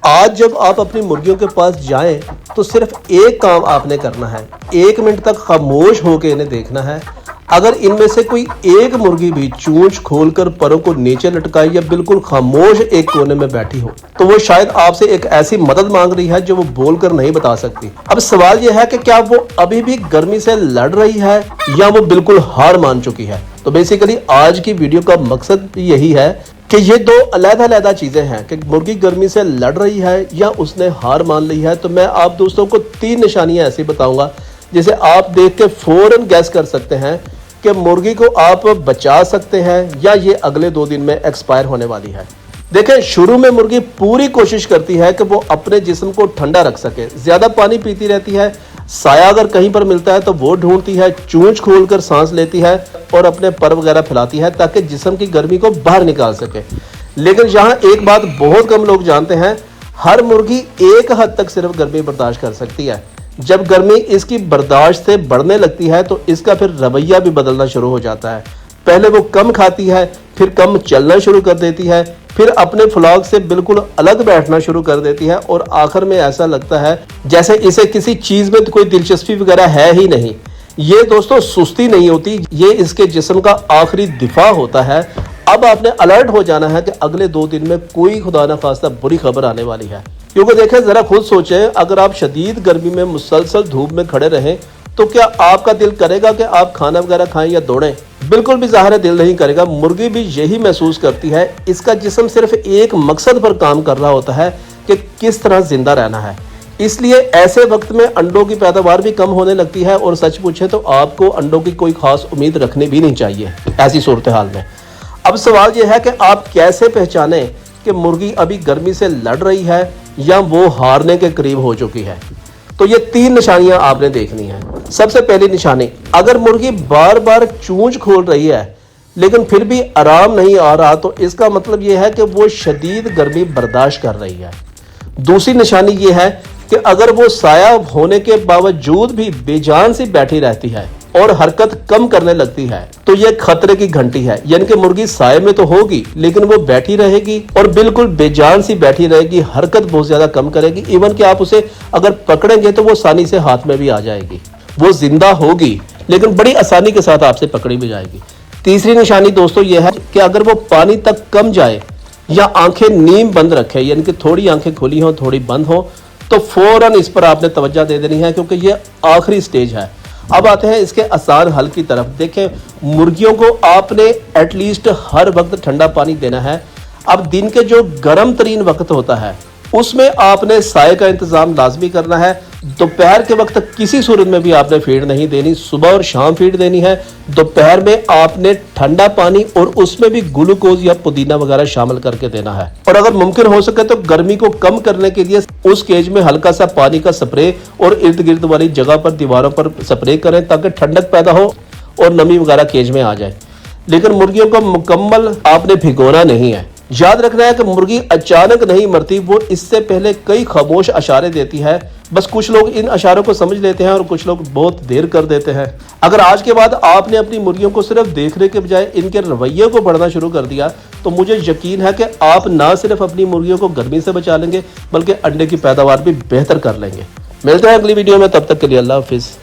आज जब आप अपनी मुर्गियों के पास जाएं तो सिर्फ एक काम आपने करना है, 1 मिनट तक खामोश होकर इन्हें देखना है। अगर इनमें से कोई एक मुर्गी भी चोंच खोलकर परों को नीचे लटकाए या बिल्कुल खामोश एक कोने में बैठी हो तो वो शायद आपसे एक ऐसी मदद मांग रही है जो वो बोलकर नहीं बता सकती। अब सवाल यह है कि क्या वो अभी भी गर्मी से लड़ रही है या वो बिल्कुल हार मान चुकी है। तो बेसिकली आज की वीडियो का मकसद यही है कि ये दो अलग-अलग चीजें हैं कि मुर्गी गर्मी से लड़ रही है या उसने हार मान ली है। तो मैं आप दोस्तों को 3 निशानियां ऐसी बताऊंगा जिसे आप देख के फौरन गैस कर सकते हैं कि मुर्गी को आप बचा सकते हैं या ये अगले 2 दिन में एक्सपायर होने वाली है। देखें, शुरू में मुर्गी पूरी कोशिश करती है कि वो अपने जिस्म को ठंडा रख सके, ज्यादा पानी पीती रहती है, साया अगर कहीं पर मिलता है तो वो ढूंढती है, चूंच खोलकर सांस लेती है और अपने पर वगैरह फैलाती है ताकि जिस्म की गर्मी को बाहर निकाल सके। लेकिन यहाँ एक बात बहुत कम लोग जानते हैं, हर मुर्गी एक हद तक सिर्फ गर्मी बर्दाश्त कर सकती है। जब गर्मी इसकी बर्दाश्त से बढ़ने लगती है तो इसका फिर रवैया भी बदलना शुरू हो जाता है। पहले वो कम खाती है, फिर कम चलना शुरू कर देती है, फिर अपने फ्लॉक से बिल्कुल अलग बैठना शुरू कर देती है और आखिर में ऐसा लगता है जैसे इसे किसी चीज में कोई दिलचस्पी वगैरह है ही नहीं। ये दोस्तों सुस्ती नहीं होती, ये इसके जिस्म का आखिरी दिफा होता है। अब आपने अलर्ट हो जाना है कि अगले 2 दिन में कोई खुदा ना खास्ता बुरी खबर आने वाली है। क्योंकि देखें, जरा खुद सोचें, अगर आप शदीद गर्मी में मुसलसल धूप में खड़े रहें तो क्या आपका दिल करेगा कि आप खाना वगैरह खाएं या दौड़ें? बिल्कुल भी ज़ाहिर है दिल नहीं करेगा। मुर्गी भी यही महसूस करती है। इसका जिस्म सिर्फ एक मकसद पर काम कर रहा होता है कि किस तरह जिंदा रहना है। इसलिए ऐसे वक्त में अंडों की पैदावार भी कम होने लगती है और सच पूछे तो आपको अंडों की कोई खास उम्मीद रखनी भी नहीं चाहिए ऐसी सूरत हाल में। अब सवाल यह है कि आप कैसे पहचानें कि मुर्गी अभी गर्मी से लड़ रही है या वो हारने के करीब हो चुकी है। तो ये 3 निशानियां आपने देखनी है। सबसे पहली निशानी, अगर मुर्गी बार बार चूंच खोल रही है लेकिन फिर भी आराम नहीं आ रहा तो इसका मतलब यह है कि वो शदीद गर्मी बर्दाश्त कर रही है। दूसरी निशानी ये है कि अगर वो साया होने के बावजूद भी बेजान सी बैठी रहती है और हरकत कम करने लगती है तो ये खतरे की घंटी है। यानी कि मुर्गी साये में तो होगी लेकिन वो बैठी रहेगी और बिल्कुल बेजान सी बैठी रहेगी, हरकत बहुत ज्यादा कम करेगी। इवन कि आप उसे अगर पकड़ेंगे तो वो आसानी से हाथ में भी आ जाएगी। वो जिंदा होगी लेकिन बड़ी आसानी के साथ आपसे पकड़ी भी जाएगी। तीसरी निशानी दोस्तों ये है कि अगर वो पानी तक कम जाए या आंखें नीम बंद रखे, यानी कि थोड़ी आंखें खुली हो थोड़ी बंद हो, तो फौरन इस पर आपने तवज्जो दे देनी है क्योंकि ये आखिरी स्टेज है। अब आते हैं इसके आसान हल की तरफ। देखें, मुर्गियों को आपने एटलीस्ट हर वक्त ठंडा पानी देना है। अब दिन के जो गर्म तरीन वक्त होता है उसमें आपने साए का इंतजाम लाजमी करना है। दोपहर के वक्त किसी सूरत में भी आपने फीड नहीं देनी, सुबह और शाम फीड देनी है। दोपहर में आपने ठंडा पानी और उसमें भी ग्लूकोज या पुदीना वगैरह शामिल करके देना है। और अगर मुमकिन हो सके तो गर्मी को कम करने के लिए उस केज में हल्का सा पानी का स्प्रे और इर्द गिर्द वाली जगह पर दीवारों पर स्प्रे करें ताकि ठंडक पैदा हो और नमी वगैरह केज में आ जाए। लेकिन मुर्गियों को मुकम्मल आपने भिगोना नहीं है। याद रखना है कि मुर्गी अचानक नहीं मरती, वो इससे पहले कई खामोश इशारे देती है। बस कुछ लोग इन इशारों को समझ लेते हैं और कुछ लोग बहुत देर कर देते हैं। अगर आज के बाद आपने अपनी मुर्गियों को सिर्फ देखने के बजाय इनके रवैये को बढ़ना शुरू कर दिया तो मुझे यकीन है कि आप ना सिर्फ अपनी मुर्गियों को गर्मी से बचा लेंगे बल्कि अंडे की पैदावार भी बेहतर कर लेंगे। मिलते हैं अगली वीडियो में, तब तक के लिए अल्लाह हाफिज।